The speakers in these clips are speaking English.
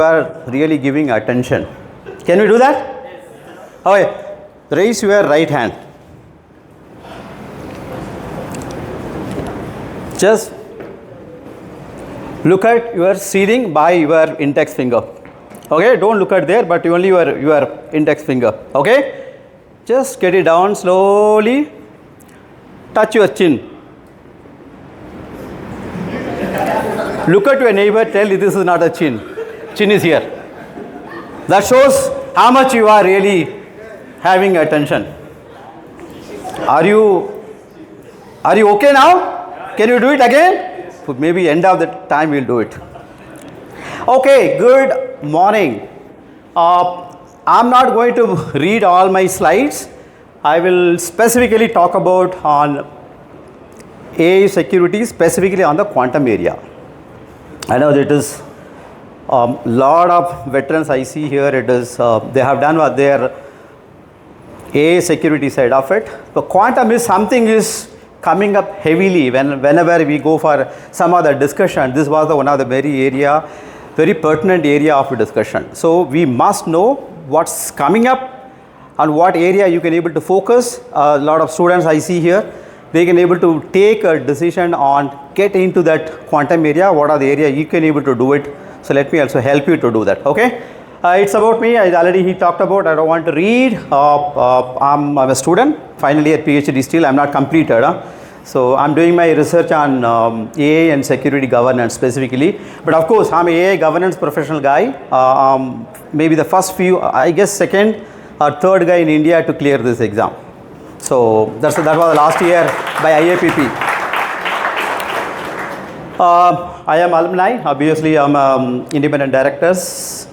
You are really giving attention. Can we do that? Yes. Okay, raise your right hand. Just look at your ceiling by your index finger. Okay, don't look at there, but only your index finger. Okay, just get it down slowly. Touch your chin. Look at your neighbor. Tell this is not a chin. Chin is here. That shows how much you are really having attention. Are you okay now? Can you do it again? Maybe end of the time we'll do it. Okay, good morning. I'm not going to read all my slides. I will specifically talk about on AI security, specifically on the quantum area. I know that it is lot of veterans I see here. It is they have done what their AI security side of it. The quantum is something is coming up heavily whenever we go for some other discussion. This was one of the very pertinent area of discussion. So we must know what's coming up and what area you can able to focus. A lot of students I see here, they can able to take a decision on get into that quantum area. What are the area you can able to do it? So let me also help you to do that. Okay, it's about me. He talked about. I don't want to read. I'm a student, finally at PhD still. I'm not completed. So I'm doing my research on AI and security governance specifically. But of course, I'm an AI governance professional guy. Maybe the first few, I guess second or third guy in India to clear this exam. So that was last year by IAPP. I am alumni. Obviously, I'm independent directors,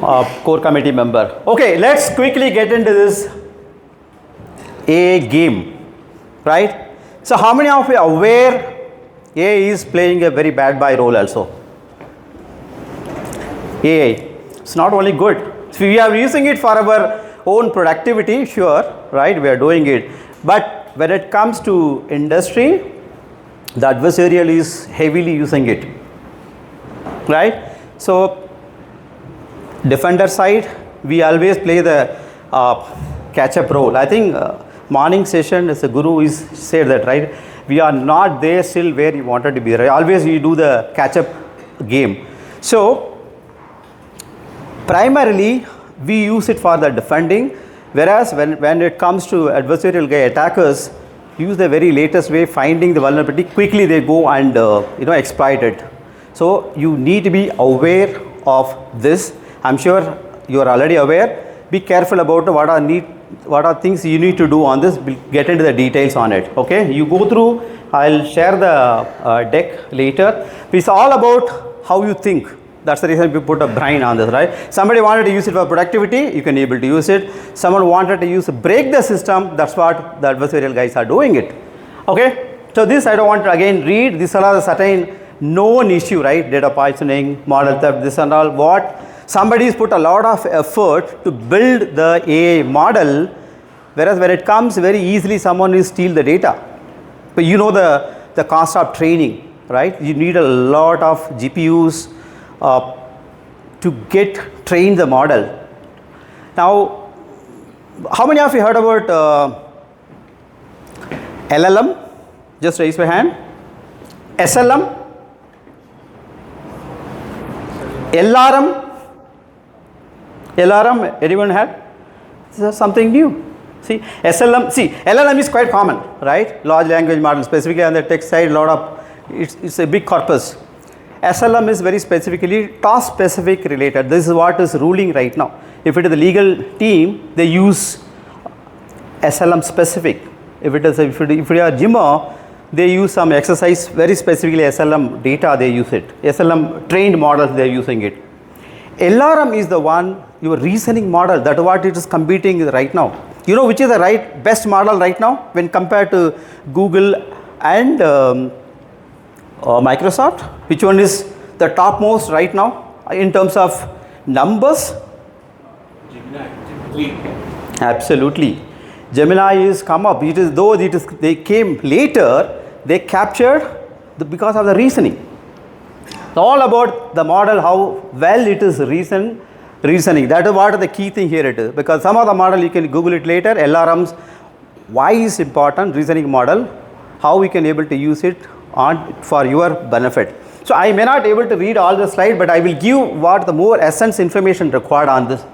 core committee member. Okay, let's quickly get into this AI game, right? So, how many of you are aware AI is playing a very bad boy role also? AI, it's not only good. So we are using it for our own productivity, sure, right? We are doing it. But when it comes to industry, the adversarial is heavily using it, right? So defender side, we always play the catch-up role. I think morning session, as a guru is said that, right? We are not there still where you wanted to be, right? Always we do the catch-up game. So primarily we use it for the defending, whereas when it comes to adversarial guy attackers, use the very latest way, finding the vulnerability, quickly they go and exploit it. So you need to be aware of this. I'm sure you are already aware. Be careful about what are things you need to do on this. We'll get into the details on it. Okay, you go through. I'll share the deck later. It's all about how you think. That's the reason we put a brain on this, right? Somebody wanted to use it for productivity, you can able to use it. Someone wanted to break the system, that's what the adversarial guys are doing it. Okay, so this I don't want to again read. These are the certain known issue, right? Data poisoning, model theft, this and all. What somebody's put a lot of effort to build the AI model, whereas when it comes very easily, someone will steal the data. But you know the cost of training, right? You need a lot of GPUs to train the model. Now, how many of you heard about LLM? Just raise your hand. SLM? LRM? Anyone had? This is something new. See, LLM is quite common, right? Large language model, specifically on the text side, it's a big corpus. SLM is very specifically task specific related. This is what is ruling right now. If it is the legal team, they use SLM specific. If it is a GIMA, they use some exercise very specifically SLM data. They use it. SLM trained models, they are using it. LRM is the one, your reasoning model. That is what it is competing right now. You know which is the best model right now when compared to Google and Microsoft? Which one is the topmost right now in terms of numbers? Gemini. Absolutely. Gemini is come up. They came later, they captured because of the reasoning. It's all about the model, how well it is reasoning. That is what the key thing here it is. Because some of the model you can Google it later, LRMs, why is important, reasoning model, how we can able to use it on for your benefit. So I may not able to read all the slide, but I will give what the more essence information required on this.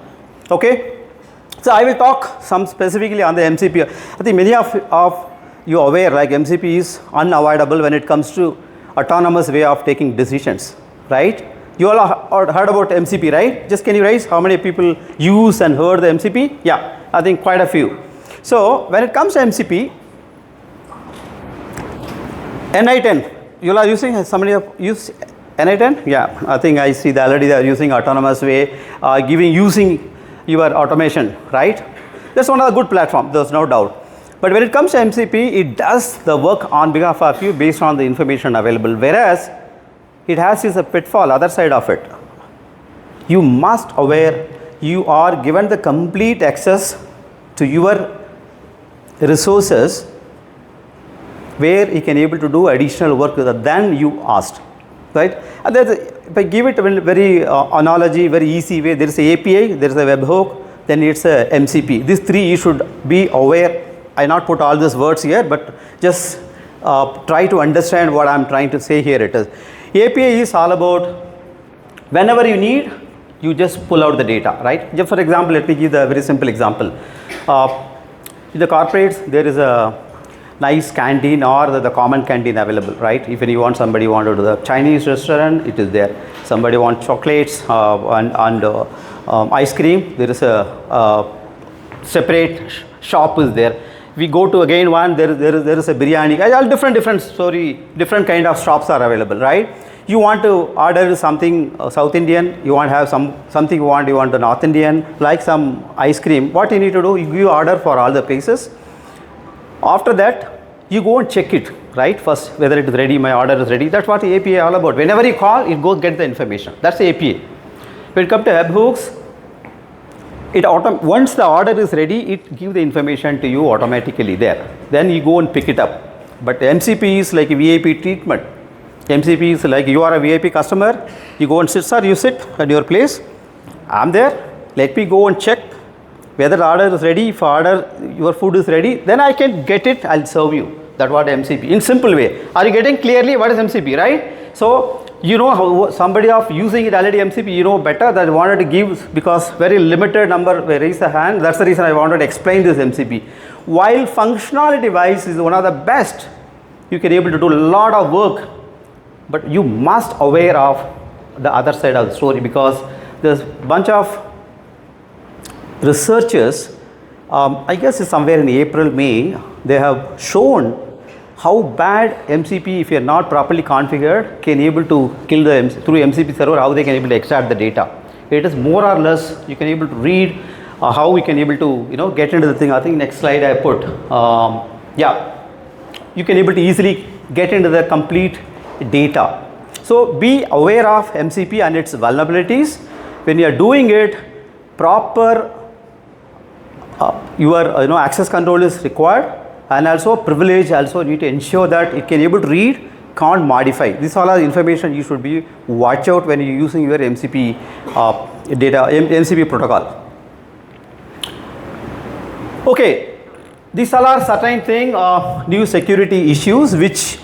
Okay. So I will talk some specifically on the MCP. I think many of you are aware like MCP is unavoidable when it comes to autonomous way of taking decisions, right? You all heard about MCP, right? Just can you raise how many people use and heard the MCP? Yeah, I think quite a few. So when it comes to MCP, NI10, you all are using, somebody use NI10? Yeah, I think I see that already they are using autonomous way, using your automation, right? That's one of the good platform, there's no doubt. But when it comes to MCP, it does the work on behalf of you based on the information available, whereas it has is a pitfall, other side of it. You must aware you are given the complete access to your resources where you can able to do additional work than you asked, right? And if I give it a very analogy, very easy way, there is a API, there is a webhook, then it's a MCP. These three you should be aware. I not put all these words here, but just try to understand what I am trying to say here. It is API is all about whenever you need, you just pull out the data, right? Just for example, let me give the very simple example. In the corporates, there is a nice canteen or the common canteen available, right? If you want somebody want to do the Chinese restaurant, it is there. Somebody want chocolates and ice cream, there is a separate shop is there. We go to again one, there is a biryani, all different kind of shops are available, right? You want to order something South Indian, you want to have something you want the North Indian, like some ice cream. What you need to do, you give order for all the places. After that, you go and check it, right? First, whether it is ready, my order is ready. That's what the API is all about. Whenever you call, it goes get the information. That's the API. When it comes to webhooks, once the order is ready, it gives the information to you automatically there. Then you go and pick it up. But MCP is like a VIP treatment. MCP is like you are a VIP customer, you go and sit, sir, you sit at your place, I'm there, let me go and check whether the order is ready. If your food is ready, then I can get it, I'll serve you. That's what MCP, in simple way. Are you getting clearly what is MCP, right? So, you know how somebody of using it already MCP, you know better that I wanted to give because very limited number raise a hand. That's the reason I wanted to explain this MCP. While functionality wise is one of the best, you can able to do a lot of work, but you must aware of the other side of the story because there's a bunch of researchers, I guess it's somewhere in April, May, they have shown how bad MCP, if you are not properly configured, can able to kill the through MCP server, how they can able to extract the data. It is more or less, you can able to read how we can able to, get into the thing. I think next slide I put, yeah, you can able to easily get into the complete data. So be aware of MCP and its vulnerabilities. When you are doing it, proper your access control is required, and also privilege also need to ensure that it can able to read, can't modify. This all are information you should be watch out when you're using your MCP MCP protocol. Okay, these all are certain thing new security issues which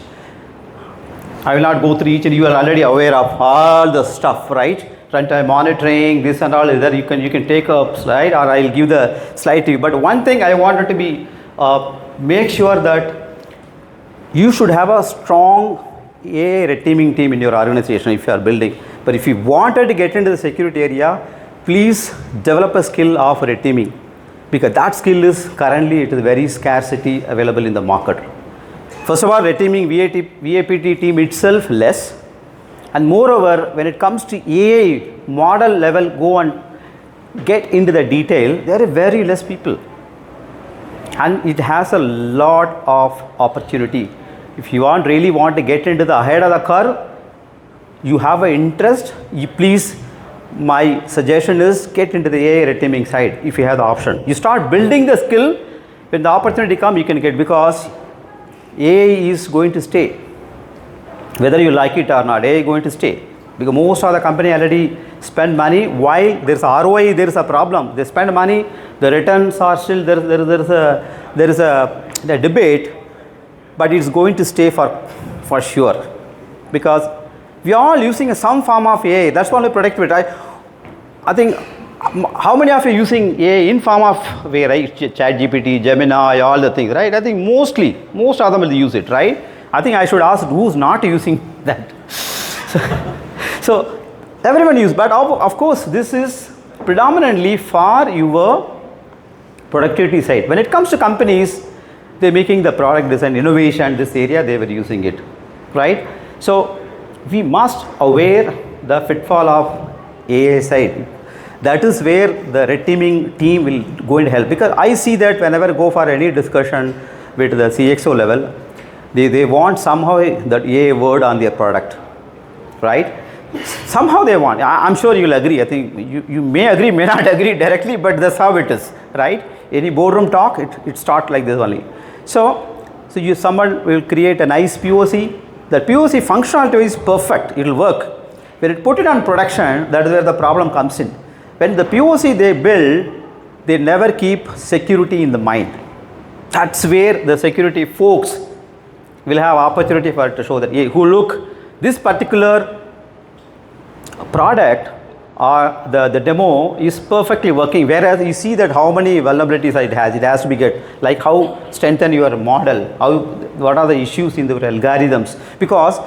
I will not go through each, and you are already aware of all the stuff, right? Runtime monitoring, this and all, either you can take a slide or I will give the slide to you. But one thing I wanted to be make sure that you should have a strong AI red teaming team in your organization if you are building. But if you wanted to get into the security area, please develop a skill of red teaming, because that skill is currently it is very scarcity available in the market. First of all, red teaming VAPT team itself less. And moreover, when it comes to AI model level, go and get into the detail, there are very less people. And it has a lot of opportunity. If you really want to get into the ahead of the curve, you have an interest, my suggestion is get into the AI red teaming side if you have the option. You start building the skill, when the opportunity comes, you can get, because AI is going to stay. Whether you like it or not, AI is going to stay. because most of the company already spend money. While there's ROI, there is a problem. They spend money, the returns are still there is a debate, but it's going to stay for sure, because we are all using some form of AI. That's only productivity. I think, how many of you using AI in form of way, right? ChatGPT, Gemini, all the things, right? I think most of them will use it, right? I think I should ask who's not using that. So everyone uses, but of course this is predominantly for your productivity side. When it comes to companies, they're making the product design, innovation, this area they were using it, right? So we must aware the pitfall of AI side. That is where the red teaming team will go and help, because I see that whenever I go for any discussion with the CXO level, they want somehow that AI word on their product, right? Somehow they want. I'm sure you'll agree. I think you may agree, may not agree directly, but that's how it is, right? Any boardroom talk, it starts like this only. So someone will create a nice POC. That POC functionality is perfect. It will work. When it put it on production, that is where the problem comes in. When the POC they build, they never keep security in the mind. That's where the security folks will have opportunity for it to show that, hey, who look, this particular product or the demo is perfectly working, whereas you see that how many vulnerabilities it has to be good, like how strengthen your model, what are the issues in the algorithms, because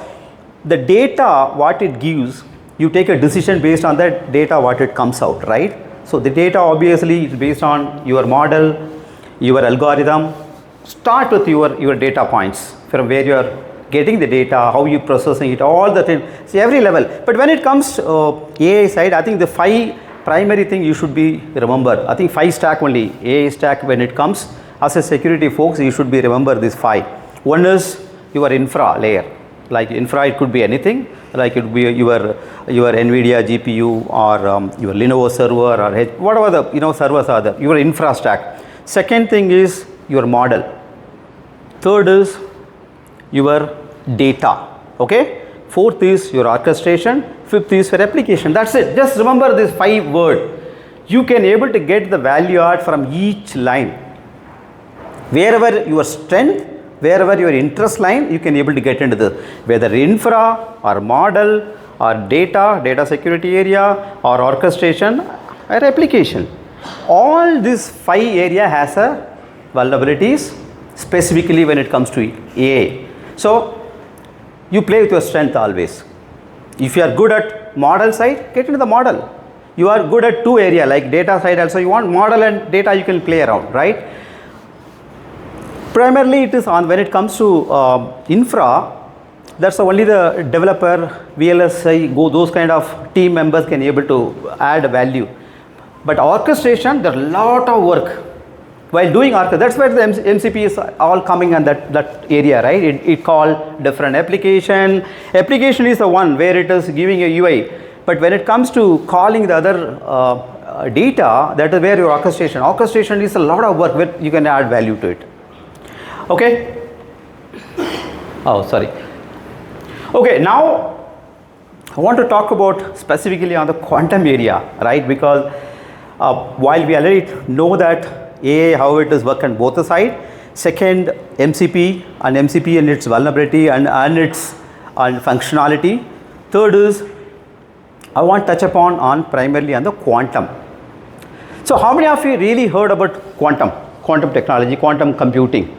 the data what it gives, you take a decision based on that data what it comes out, right? So the data obviously is based on your model, your algorithm. Start with your data points, from where you are getting the data, how you processing it, all the things, see every level. But when it comes to AI side, I think the 5 primary thing you should be remember. I think 5 stack only, AI stack. When it comes as a security folks, you should be remember these 5. One is your infra layer. Like infra, it could be anything, like it would be your NVIDIA GPU or your Lenovo server or whatever the servers are there, your infra stack. Second thing is your model. Third is your data, okay? Fourth is your orchestration. Fifth is your application. That's it. Just remember this 5 words. You can able to get the value add from each line. Wherever your strength, wherever your interest line, you can able to get into the, whether infra or model or data security area or orchestration or application. All these 5 area has a vulnerabilities, specifically when it comes to AI. So you play with your strength always. If you are good at model side, get into the model. You are good at 2 area like data side also, you want model and data, you can play around, right? Primarily it is on when it comes to infra, that's only the developer, VLSI, those kind of team members can able to add value. But orchestration, there are a lot of work while doing orchestration. That's where the MCP is all coming on that area, right? It called different application. Application is the one where it is giving a UI. But when it comes to calling the other data, that is where your orchestration. Orchestration is a lot of work where you can add value to it. Okay. Oh, sorry. Okay, now I want to talk about specifically on the quantum area, right? Because while we already know that AI, how it is work on both the side. Second, MCP and its vulnerability and its functionality. Third is, I want to touch upon on primarily on the quantum. So how many of you really heard about quantum technology, quantum computing?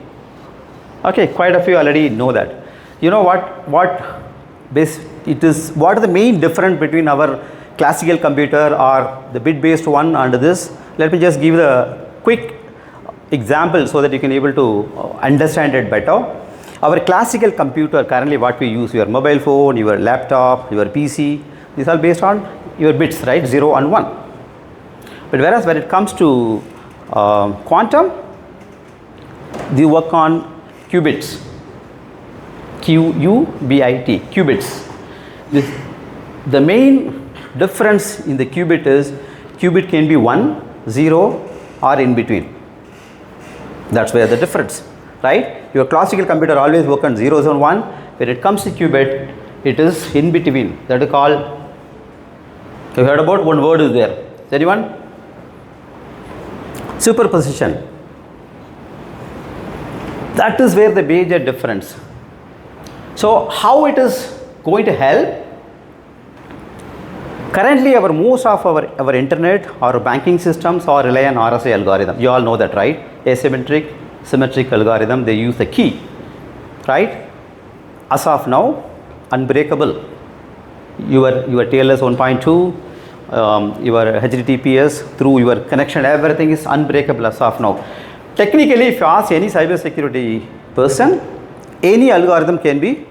Okay, quite a few already know that. You know what are the main difference between our classical computer or the bit-based one and this? Let me just give the quick example so that you can able to understand it better. Our classical computer currently what we use, your mobile phone, your laptop, your PC, these are based on your bits, right? 0 and 1. But whereas when it comes to quantum, they work on qubits. Q-U-B-I-T, qubits. The main difference in the qubit is, qubit can be 1, 0 or in between. That's where the difference, right? Your classical computer always work on zeros and 1. When it comes to qubit, it is in between. That is called You heard about one word is there. Anyone? Superposition. That is where the major difference. So how it is going to help? Currently most of our internet, our banking systems are rely on RSA algorithm. You all know that, right? Asymmetric, symmetric algorithm, they use the key, right? As of now, unbreakable. Your TLS 1.2, your HTTPS through your connection, everything is unbreakable as of now. Technically, if you ask any cybersecurity person, any algorithm can be,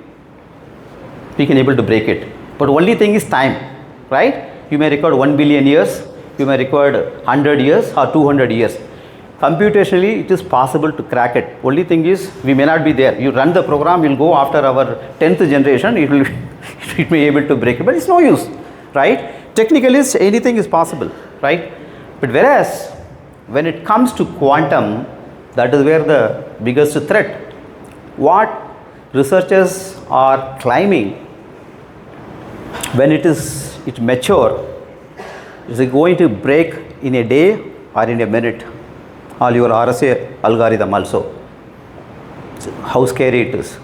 we can able to break it. But only thing is time. Right? You may record 1 billion years, you may record 100 years or 200 years. Computationally, it is possible to crack it. Only thing is, we may not be there. You run the program, you'll go after our 10th generation, it may be able to break it, but it's no use, right? Technically, anything is possible, right? But whereas, when it comes to quantum, that is where the biggest threat. What researchers are claiming, when it mature, is it going to break in a day or in a minute? All your RSA algorithm also. So how scary it is.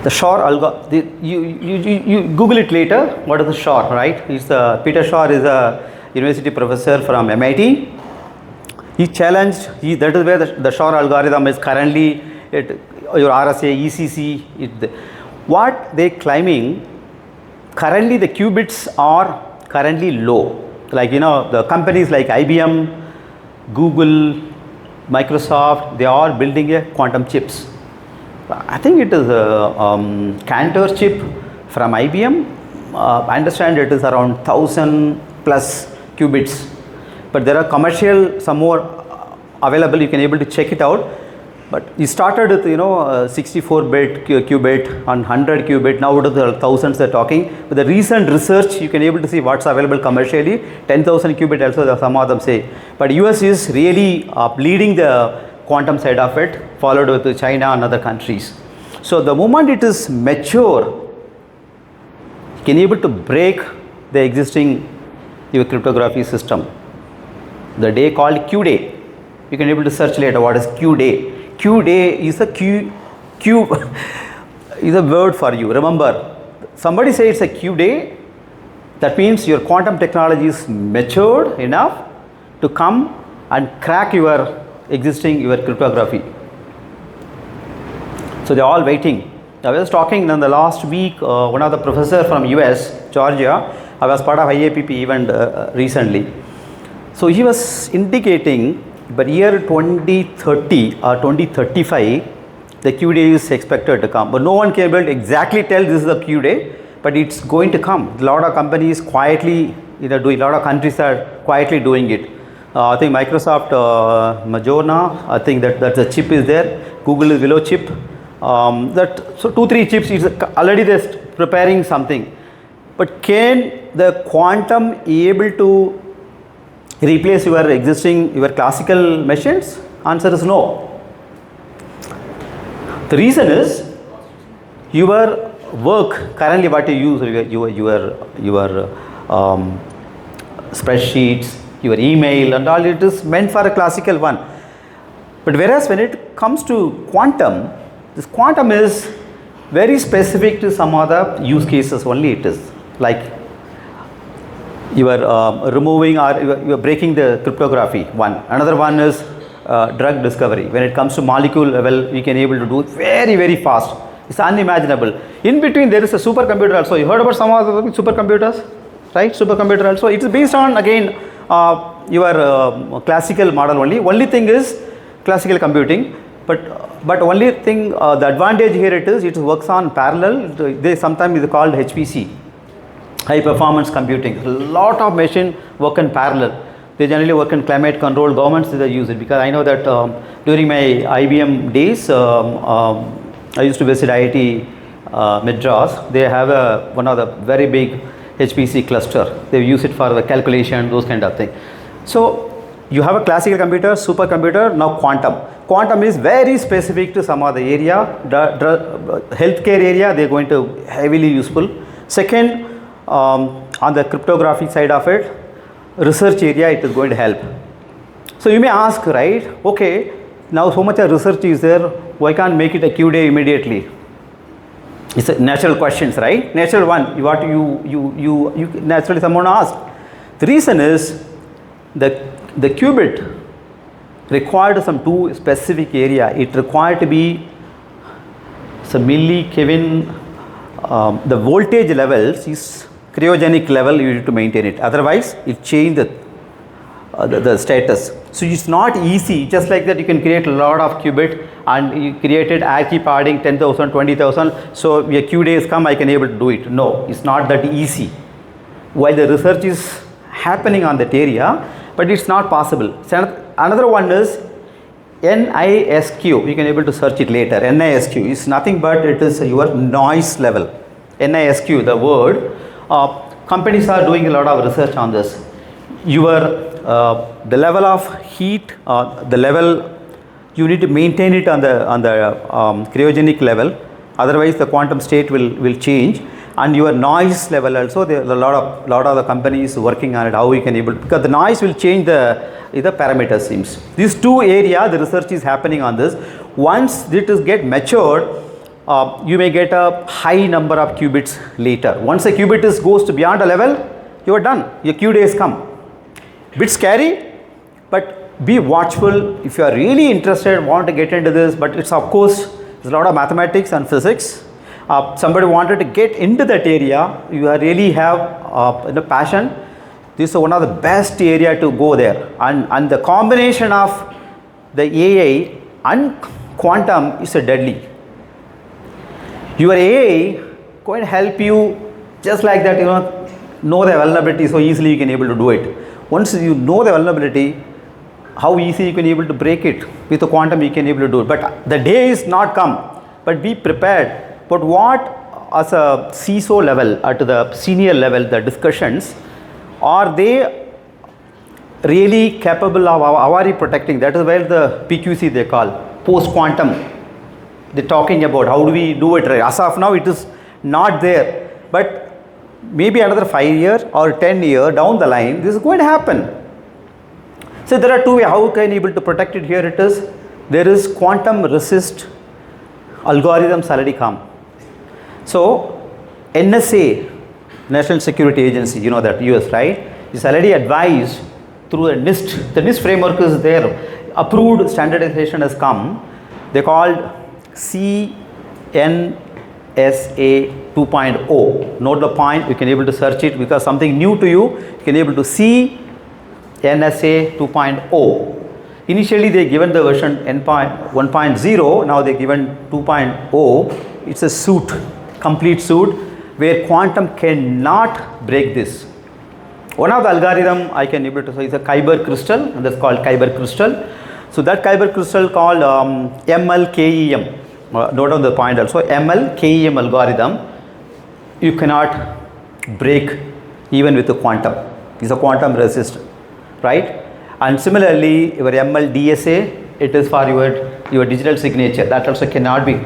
The Shor algorithm, you Google it later. What is the Shor, right? Peter Shor is a university professor from MIT. He challenged, that is where the Shor algorithm is currently, your RSA, ECC. What they claiming, currently the qubits are currently low. Like, the companies like IBM, Google, Microsoft, they are building a quantum chips. I think it is a Cantor chip from IBM. I understand it is around 1000 plus qubits. But there are commercial, some more available, you can able to check it out. But you started with 64-bit qubit and 100 qubit. Now it is the thousands they're talking. With the recent research, you can able to see what's available commercially. 10,000 qubit also some of them say. But US is really leading the quantum side of it, followed with China and other countries. So the moment it is mature, you can able to break the existing your cryptography system. The day called Q day. You can able to search later what is Q day. Q day is a Q is a word for you. Remember, somebody say it's a Q day, that means your quantum technology is matured enough to come and crack your existing cryptography. So they are all waiting. I was talking in the last week, one of the professor from US, Georgia, I was part of IAPP event recently. So he was indicating, by year 2030 or 2035, the Q day is expected to come. But no one can able to exactly tell this is the Q day, but it's going to come. A lot of companies quietly, doing, a lot of countries are quietly doing it. I think Microsoft, Majorna, I think that the chip is there. Google is below chip. So 2-3 chips is already they're preparing something. But can the quantum able to replace your classical machines? Answer is no. The reason is your work currently what you use, your spreadsheets, your email and all, it is meant for a classical one. But whereas when it comes to quantum, this quantum is very specific to some other use cases only. It is like you are removing or you are breaking the cryptography, one. Another one is drug discovery. When it comes to molecule level, we can able to do it very, very fast. It's unimaginable. In between there is a supercomputer also. You heard about some of the supercomputers, right? Supercomputer also. It is based on again your classical model only. Only thing is classical computing. But only thing, the advantage here it works on parallel. They sometimes is called HPC. High performance computing. A lot of machine work in parallel. They generally work in climate control. Governments they use it, because I know that during my IBM days, I used to visit IIT Madras. They have one of the very big HPC cluster. They use it for the calculation, those kind of things. So you have a classical computer, supercomputer, now quantum. Quantum is very specific to some other area. The healthcare area, they are going to heavily useful. Second, on the cryptography side of it, research area, it is going to help. So you may ask, right, okay, now so much of research is there, why can't make it a Q-day immediately? It's a natural questions, right? Natural one, what you naturally someone asked. The reason is the qubit required some two specific area. It required to be some milli-Kelvin, the voltage levels is cryogenic level, you need to maintain it. Otherwise, it change the status. So it's not easy. Just like that, you can create a lot of qubit and you created ARCI padding 10,000, 20,000. So a Q days come, I can able to do it. No, it's not that easy. While the research is happening on that area, but it's not possible. So another one is NISQ. You can able to search it later. NISQ is nothing but it is your noise level. NISQ, the word. Companies are doing a lot of research on this. The level of heat, the level you need to maintain it on the cryogenic level. Otherwise, the quantum state will change. And your noise level also, there are a lot of the companies working on it. How we can able to, because the noise will change the parameter seems. These two areas, the research is happening on this. Once it is get matured, you may get a high number of qubits later. Once a qubit goes to beyond a level, you are done. Your Q days come. Bit scary, but be watchful. If you are really interested, want to get into this, but it's of course there's a lot of mathematics and physics. Somebody wanted to get into that area, you really have the passion. This is one of the best area to go there, and the combination of the AI and quantum is a deadly. Your AI going to help you just like that, know the vulnerability so easily you can able to do it. Once you know the vulnerability, how easy you can able to break it. With the quantum you can able to do it. But the day is not come, but be prepared. But what as a CISO level, at the senior level, the discussions, are they really capable of AWARI protecting? That is where the PQC they call, post-quantum. They're talking about how do we do it right. As of now, it is not there. But maybe another 5 years or 10 years down the line, this is going to happen. So there are two ways. How can you able to protect it? Here it is. There is quantum resist algorithms already come. So NSA, National Security Agency, you know that US, right, is already advised through the NIST. The NIST framework is there. Approved standardization has come. They called CNSA 2.0. Note the point, you can able to search it because something new to you, you can able to see NSA 2.0. Initially they given the version 1.0, now they given 2.0. It's a suit, complete suit, where quantum cannot break this. One of the algorithm I can able to say is a Kyber crystal, and that's called Kyber crystal. So that Kyber crystal called MLKEM. Note on the point also, MLKEM algorithm, you cannot break even with the quantum. It's a quantum resistant, right? And similarly, your MLDSA, it is for your digital signature. That also cannot be.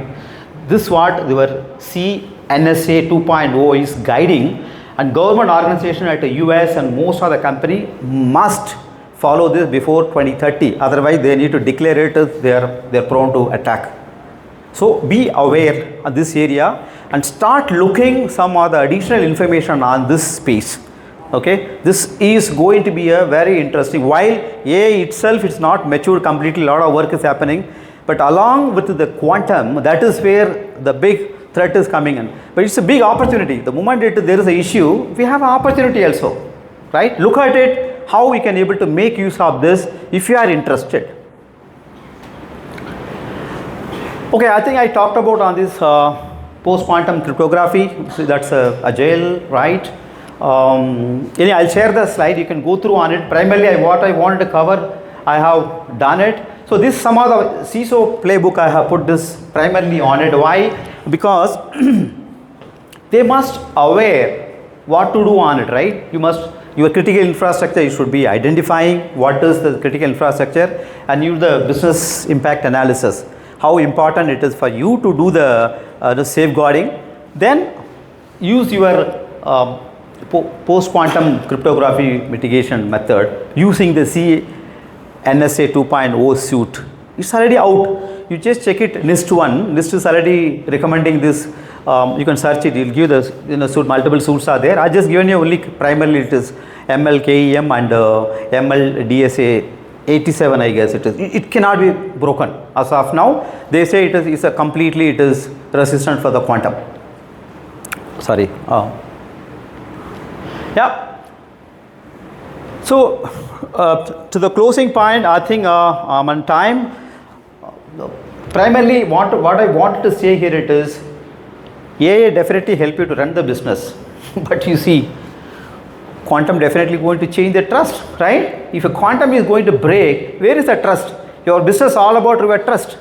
This what your CNSA 2.0 is guiding, and government organization at the US and most of the company must follow this before 2030. Otherwise, they need to declare it as they're prone to attack. So be aware of this area and start looking some of the additional information on this space. Okay, this is going to be a very interesting. While AI itself is not matured completely, a lot of work is happening, but along with the quantum, that is where the big threat is coming in. But it's a big opportunity. The moment there is an issue, we have an opportunity also, right? Look at it, how we can able to make use of this if you are interested. Okay, I think I talked about on this post-quantum cryptography. So that's agile, right? Anyway, I'll share the slide. You can go through on it. Primarily, what I wanted to cover, I have done it. So this some of the CISO playbook, I have put this primarily on it. Why? Because they must aware what to do on it, right? Your critical infrastructure, you should be identifying what is the critical infrastructure and use the business impact analysis. How important it is for you to do the safeguarding. Then use your post-quantum cryptography mitigation method using the CNSA 2.0 suite. It's already out. You just check it. NIST 1. NIST is already recommending this. You can search it. You'll give the suite. Multiple suits are there. I just given you only primarily it is MLKEM and MLDSA 87. I guess it is. It cannot be broken as of now. They say it is completely it is resistant for the quantum. Sorry. Yeah. So to the closing point, I think I'm on time. Primarily, what I want to say here it is, AI definitely help you to run the business, but you see, quantum definitely going to change the trust, right? If a quantum is going to break, where is the trust? Your business all about your trust,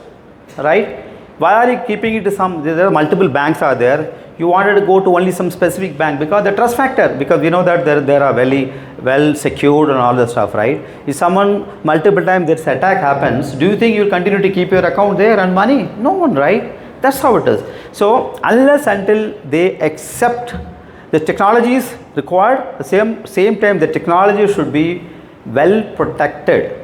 right? Why are you keeping it to some? There are multiple banks are there. You wanted to go to only some specific bank because the trust factor, because we know that there are very well secured and all the stuff, right? If someone multiple times this attack happens, do you think you will continue to keep your account there and money? No one, right? That's how it is. So unless until they accept the technology is required, the same time the technology should be well protected,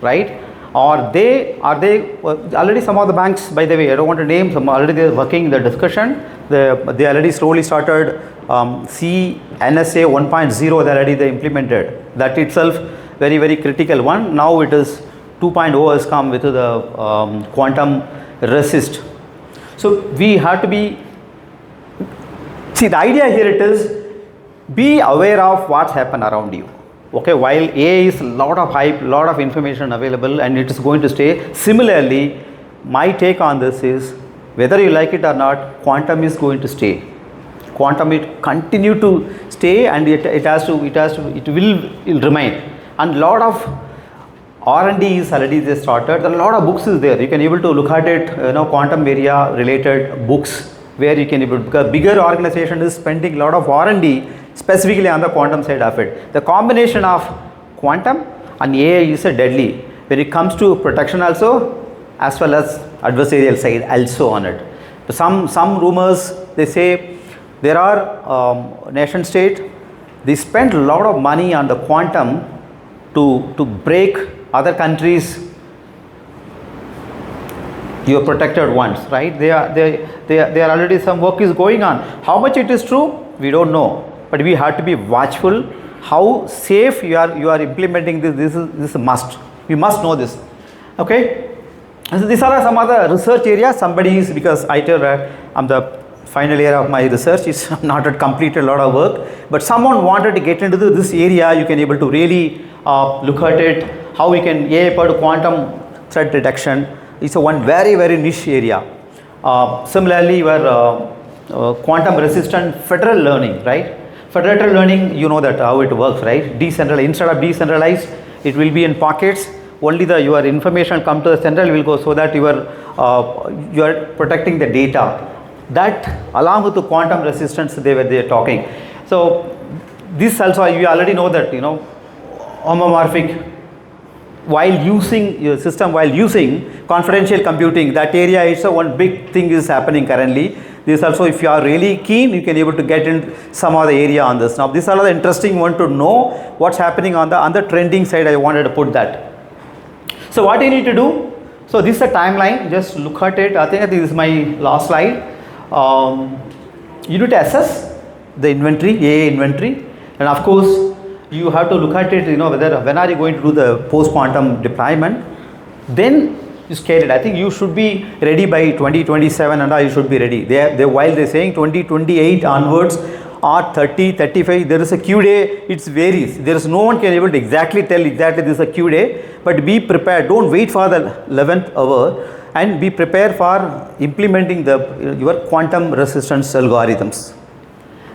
right? Or they already some of the banks, by the way, I don't want to name some, already they are working in the discussion. They already slowly started CNSA 1.0 they already they implemented. That itself very critical one. Now it is 2.0 has come with the quantum resist. So we have to be, see the idea here it is, be aware of what's happened around you. Okay, while AI is a lot of hype, lot of information available and it is going to stay. Similarly, my take on this is, whether you like it or not, quantum is going to stay. Quantum will continue to stay and it will remain. And lot of R&D is already they started. There are a lot of books is there. You can able to look at it, quantum area related books where you can able, because bigger organization is spending a lot of R&D specifically on the quantum side of it. The combination of quantum and AI is a deadly when it comes to protection also, as well as adversarial side also on it. Some rumors they say there are nation state, they spend a lot of money on the quantum to break other countries, your protected ones, right? They are already some work is going on. How much it is true, we don't know. But we have to be watchful how safe you are implementing this. This is a must. We must know this. Okay. So these are some other research areas. Somebody is, because I tell I'm the final year of my research, is not yet completed a lot of work. But someone wanted to get into this area. You can able to really look at it. How we can AI part quantum threat detection. It's a one very niche area. Similarly, your quantum resistant federal learning, right? Federated learning, you know that how it works, right? Decentralized, instead of decentralized, it will be in pockets. Only your information will come to the central will go, so that you are protecting the data. That along with the quantum resistance they are talking. So this also you already know that homomorphic while using your system, while using confidential computing, that area is one big thing is happening currently. This also, if you are really keen, you can able to get in some other area on this. Now, this is another interesting one to know what's happening on the trending side. I wanted to put that. So, what you need to do? So, this is a timeline. Just look at it. I think this is my last slide. You need to assess the inventory, AI inventory, and of course, you have to look at it. Whether when are you going to do the post-quantum deployment? Then you scale it. I think you should be ready by 2027 and you should be ready. While they're saying 2028 onwards or 30, 35, there is a Q day, it varies. There is no one can able to exactly tell exactly this is a Q day, but be prepared. Don't wait for the 11th hour and be prepared for implementing your quantum resistance algorithms.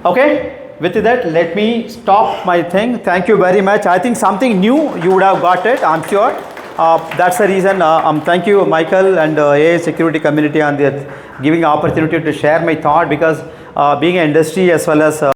Okay, with that, let me stop my thing. Thank you very much. I think something new you would have got it, I'm sure. That's the reason. Thank you, Michael, and AI security community on the giving opportunity to share my thought, because being an industry as well as